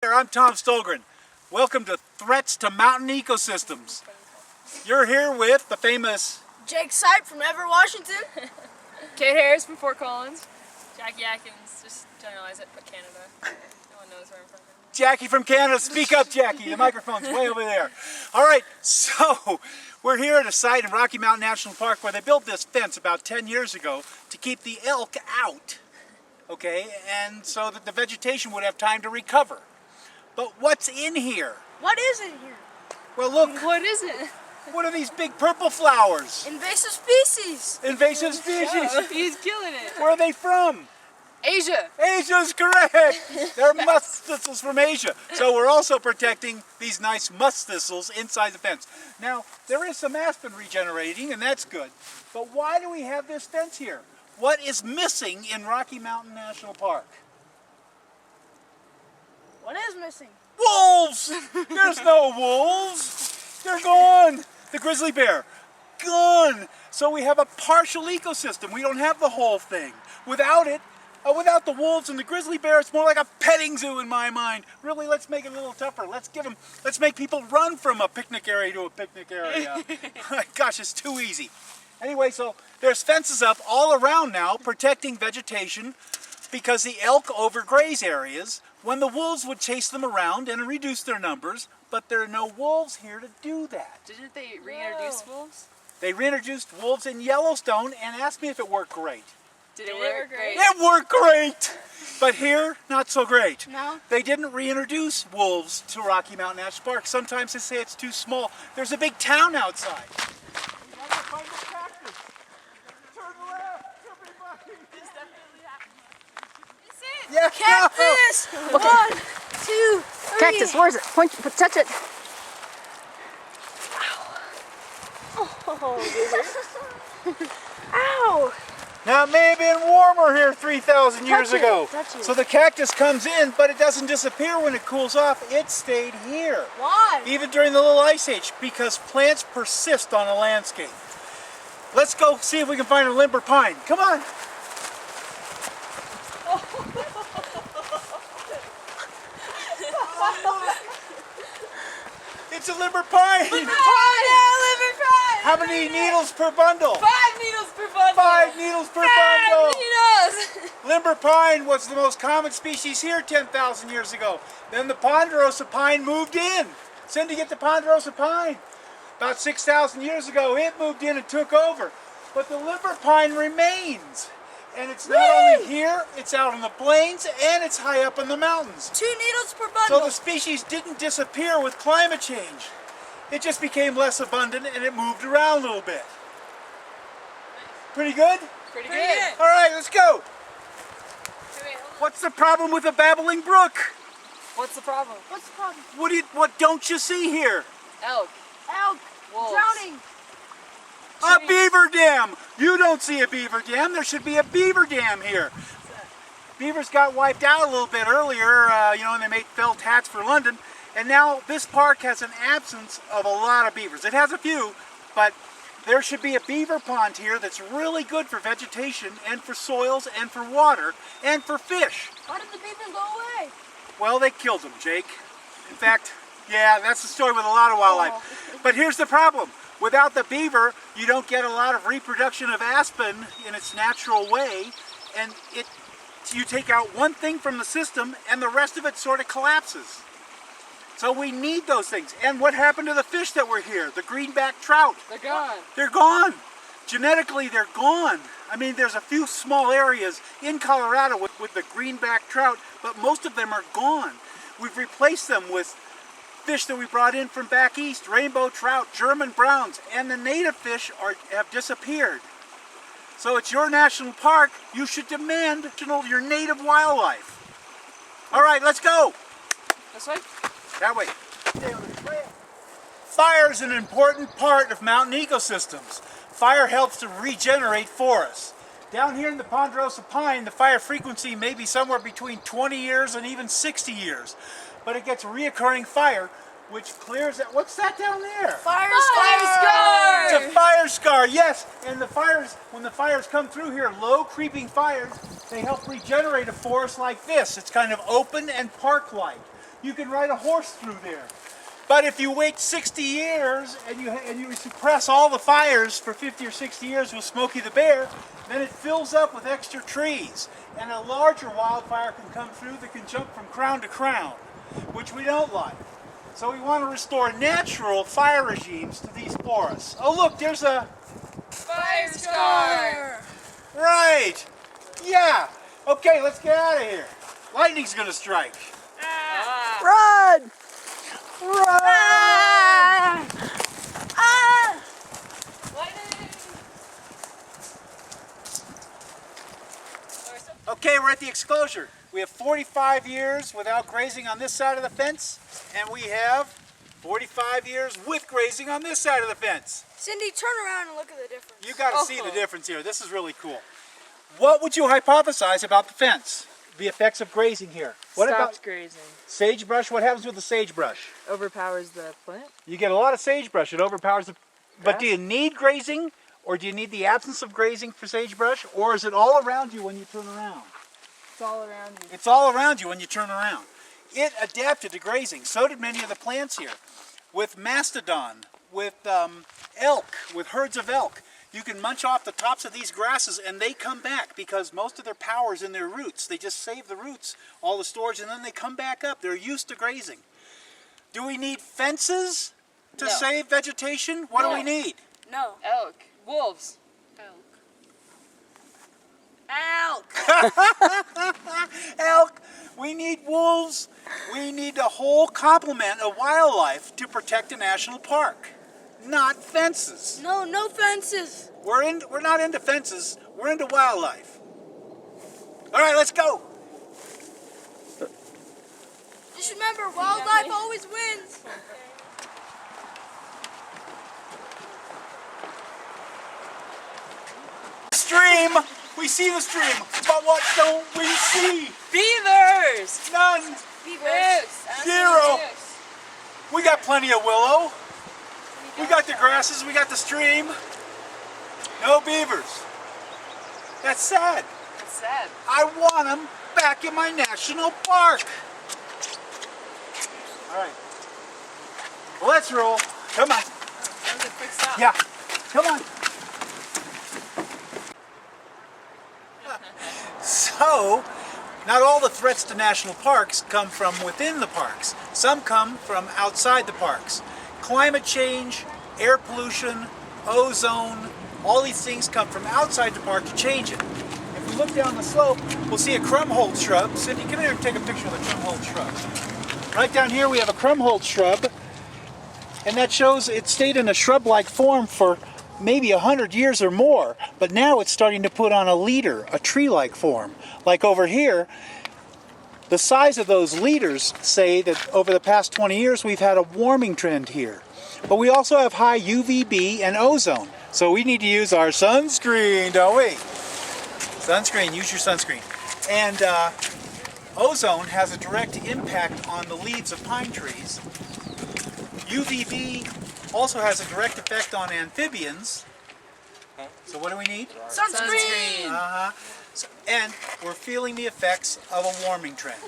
Chapter. I'm Tom Stolgren. Welcome to Threats to Mountain Ecosystems. You're here with the famous Jake Sipe from Everett, Washington. Kate Harris from Fort Collins. Jackie Atkins, just generalize it, but Canada. No one knows where I'm from. Jackie from Canada. Speak up, Jackie. The microphone's way over there. All right, so we're here at a site in Rocky Mountain National Park where they built this fence about 10 years ago to keep the elk out. Okay, and so that the vegetation would have time to recover. But what's in here? What is in here? Well, look. What is it? What are these big purple flowers? Invasive species. Invasive species. He's killing it. Where are they from? Asia. Asia's correct. They're musk thistles from Asia. So we're also protecting these nice musk thistles inside the fence. Now, there is some aspen regenerating, and that's good. But why do we have this fence here? What is missing in Rocky Mountain National Park? What is missing? Wolves! There's no wolves. They're gone. The grizzly bear, gone. So we have a partial ecosystem. We don't have the whole thing. Without it, without the wolves and the grizzly bear, it's more like a petting zoo in my mind. Really, let's make it a little tougher. Let's make people run from a picnic area to a picnic area. Gosh, it's too easy. Anyway, so there's fences up all around now protecting vegetation because the elk overgraze areas when the wolves would chase them around and reduce their numbers, but there are no wolves here to do that. Didn't they reintroduce wolves? They reintroduced wolves in Yellowstone and asked me if it worked great. Did it work great? It worked great! But here, not so great. No? They didn't reintroduce wolves to Rocky Mountain National Park. Sometimes they say it's too small. There's a big town outside. We have to find the cactus. Turn left, everybody. This definitely happened. Is it? Yeah, Cactus! Okay. 1, 2, 3. Cactus, where is it? Point, touch it. Ow! Now it may have been warmer here 3,000 years Touch it, ago. touch it. So the cactus comes in, but it doesn't disappear when it cools off. It stayed here. Why? Even during the Little Ice Age, because plants persist on a landscape. Let's go see if we can find a limber pine. Come on. It's a limber pine. Liver pie! How many needles per bundle? 5 needles per bundle. 5 needles per bundle. needles. Limber pine was the most common species here 10,000 years ago. Then the ponderosa pine moved in. Send to get the ponderosa pine. About 6,000 years ago, it moved in and took over. But the limber pine remains. And it's not only here, it's out on the plains, and it's high up in the mountains. 2 needles per So bundle. the species didn't disappear with climate change. It just became less abundant and it moved around a little bit. Pretty good? Pretty good. All right, let's go. Wait, hold on. What's the problem with a babbling brook? What's the problem? What's the problem? What don't you see here? Elk. Elk. Wolves. Drowning. A beaver dam. You don't see a beaver dam. There should be a beaver dam here. Beavers got wiped out a little bit earlier, and they made felt hats for London. And now this park has an absence of a lot of beavers. It has a few, but there should be a beaver pond here that's really good for vegetation and for soils and for water and for fish. Why did the beavers go away? Well, they killed them, Jake. In fact, yeah, that's the story with a lot of wildlife. But here's the problem. Without the beaver, you don't get a lot of reproduction of aspen in its natural way, and you take out one thing from the system and the rest of it sort of collapses. So we need those things. And what happened to the fish that were here? The greenback trout. They're gone. They're gone. Genetically, they're gone. I mean, there's a few small areas in Colorado with the greenback trout, but most of them are gone. We've replaced them with fish that we brought in from back east, rainbow trout, German browns, and the native fish have disappeared. So it's your national park. You should demand your native wildlife. All right, let's go. This way? That way. Stay on the trail. Fire is an important part of mountain ecosystems. Fire helps to regenerate forests. Down here in the ponderosa pine, the fire frequency may be somewhere between 20 years and even 60 years. But it gets reoccurring fire, which clears it. What's that down there? Fire scar! It's a fire scar, yes. And the fires, when the fires come through here, low creeping fires, they help regenerate a forest like this. It's kind of open and park-like. You can ride a horse through there. But if you wait 60 years and you suppress all the fires for 50 or 60 years with Smokey the Bear, then it fills up with extra trees. And a larger wildfire can come through that can jump from crown to crown, which we don't like. So we want to restore natural fire regimes to these forests. Oh look, there's a Fire scar! Right! Yeah! Okay, let's get out of here. Lightning's gonna strike. Ah. Run! Run! Ah! Ah! Lightning! Okay, we're at the exclosure. We have 45 years without grazing on this side of the fence, and we have 45 years with grazing on this side of the fence. Cindy, turn around and look at the difference. You got to see the difference here. This is really cool. What would you hypothesize about the fence? The effects of grazing here. What Stopped about grazing. sagebrush? What happens with the sagebrush? Overpowers the plant. You get a lot of sagebrush. It overpowers the... But Grass? do you need grazing? Or do you need the absence of grazing for sagebrush? Or is it all around you when you turn around? It's all around you. It's all around you when you turn around. It adapted to grazing. So did many of the plants here. With mastodon, with elk, with herds of elk. You can munch off the tops of these grasses and they come back because most of their power is in their roots. They just save the roots, all the storage, and then they come back up. They're used to grazing. Do we need fences to No. save vegetation? What do we need? No. Elk. Wolves. Elk. Elk. We need wolves. We need a whole complement of wildlife to protect a national park, not fences. No, no fences. We're not into fences. We're into wildlife. All right, let's go. Just remember, wildlife always wins. Stream. We see the stream, but what don't we see? Beavers! None. Moose. Zero. We got plenty of willow. We got the grasses. We got the stream. No beavers. That's sad. It's sad. I want them back in my national park. All right. Let's roll. Come on. That was a quick stop. Yeah. Come on. So, not all the threats to national parks come from within the parks. Some come from outside the parks. Climate change, air pollution, ozone, all these things come from outside the park to change it. If we look down the slope, we'll see a Krumholtz shrub. Cindy, come here and take a picture of the Krumholtz shrub. Right down here we have a Krumholtz shrub, and that shows it stayed in a shrub-like form for maybe 100 years or more, but now it's starting to put on a leader, a tree-like form. Like over here, the size of those leaders say that over the past 20 years we've had a warming trend here. But we also have high UVB and ozone, so we need to use our sunscreen, don't we? Sunscreen, use your sunscreen. And ozone has a direct impact on the leaves of pine trees. UVB also has a direct effect on amphibians. So what do we need? Sunscreen. And we're feeling the effects of a warming trend.